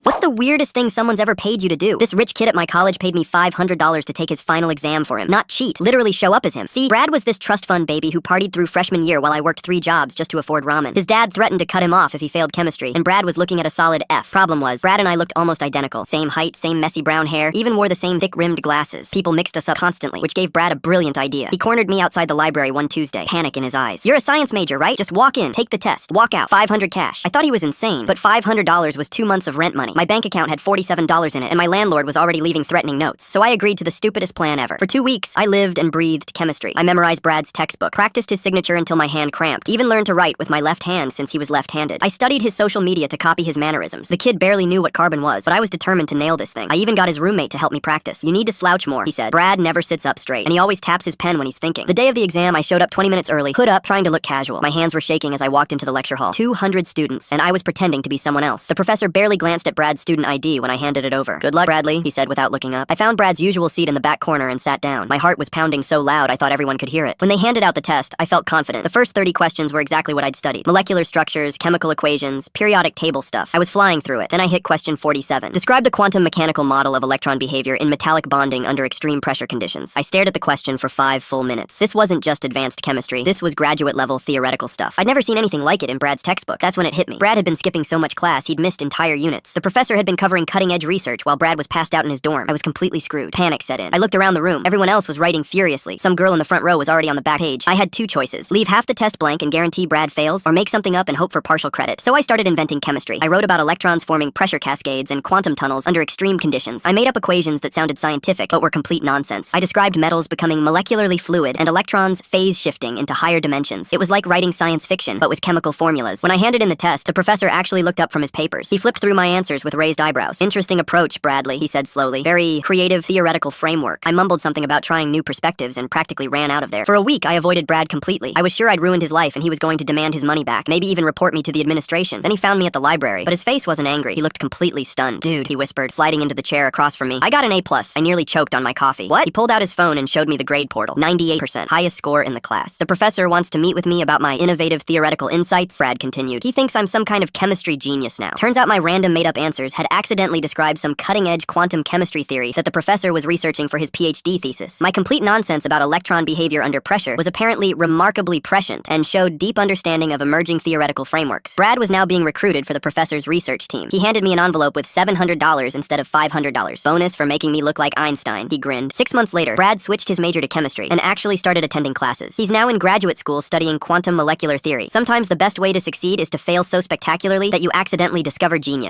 What's the weirdest thing someone's ever paid you to do? This rich kid at my college paid me $500 to take his final exam for him. Not cheat, literally show up as him. See, Brad was this trust fund baby who partied through freshman year while I worked 3 jobs just to afford ramen. His dad threatened to cut him off if he failed chemistry, and Brad was looking at a solid F. Problem was, Brad and I looked almost identical. Same height, same messy brown hair, even wore the same thick-rimmed glasses. People mixed us up constantly, which gave Brad a brilliant idea. He cornered me outside the library one Tuesday, panic in his eyes. "You're a science major, right? Just walk in, take the test, walk out, 500 cash." I thought he was insane, but $500 was 2 months of rent money. My bank account had $47 in it, and my landlord was already leaving threatening notes, so I agreed to the stupidest plan ever. For 2 weeks, I lived and breathed chemistry. I memorized Brad's textbook, practiced his signature until my hand cramped, even learned to write with my left hand since he was left-handed. I studied his social media to copy his mannerisms. The kid barely knew what carbon was, but I was determined to nail this thing. I even got his roommate to help me practice. "You need to slouch more," he said. "Brad never sits up straight, and he always taps his pen when he's thinking." The day of the exam, I showed up 20 minutes early, hood up, trying to look casual. My hands were shaking as I walked into the lecture hall. 200 students, and I was pretending to be someone else. The professor barely glanced at Brad's student ID when I handed it over. "Good luck, Bradley," he said without looking up. I found Brad's usual seat in the back corner and sat down. My heart was pounding so loud I thought everyone could hear it. When they handed out the test, I felt confident. The first 30 questions were exactly what I'd studied. Molecular structures, chemical equations, periodic table stuff. I was flying through it. Then I hit question 47. Describe the quantum mechanical model of electron behavior in metallic bonding under extreme pressure conditions. I stared at the question for 5 full minutes. This wasn't just advanced chemistry. This was graduate-level theoretical stuff. I'd never seen anything like it in Brad's textbook. That's when it hit me. Brad had been skipping so much class, he'd missed entire units. The professor had been covering cutting-edge research while Brad was passed out in his dorm. I was completely screwed. Panic set in. I looked around the room. Everyone else was writing furiously. Some girl in the front row was already on the back page. I had 2 choices. Leave half the test blank and guarantee Brad fails, or make something up and hope for partial credit. So I started inventing chemistry. I wrote about electrons forming pressure cascades and quantum tunnels under extreme conditions. I made up equations that sounded scientific, but were complete nonsense. I described metals becoming molecularly fluid and electrons phase shifting into higher dimensions. It was like writing science fiction, but with chemical formulas. When I handed in the test, the professor actually looked up from his papers. He flipped through my answers with raised eyebrows. "Interesting approach, Bradley," he said slowly. "Very creative theoretical framework." I mumbled something about trying new perspectives and practically ran out of there. For a week, I avoided Brad completely. I was sure I'd ruined his life and he was going to demand his money back, maybe even report me to the administration. Then he found me at the library, but his face wasn't angry. He looked completely stunned. "Dude," he whispered, sliding into the chair across from me. "I got an A+. I nearly choked on my coffee." "What?" He pulled out his phone and showed me the grade portal. 98%, highest score in the class. "The professor wants to meet with me about my innovative theoretical insights," Brad continued. "He thinks I'm some kind of chemistry genius now." Turns out my random made-up answers had accidentally described some cutting-edge quantum chemistry theory that the professor was researching for his PhD thesis. My complete nonsense about electron behavior under pressure was apparently remarkably prescient and showed deep understanding of emerging theoretical frameworks. Brad was now being recruited for the professor's research team. He handed me an envelope with $700 instead of $500. "Bonus for making me look like Einstein," he grinned. 6 months later, Brad switched his major to chemistry and actually started attending classes. He's now in graduate school studying quantum molecular theory. Sometimes the best way to succeed is to fail so spectacularly that you accidentally discover genius.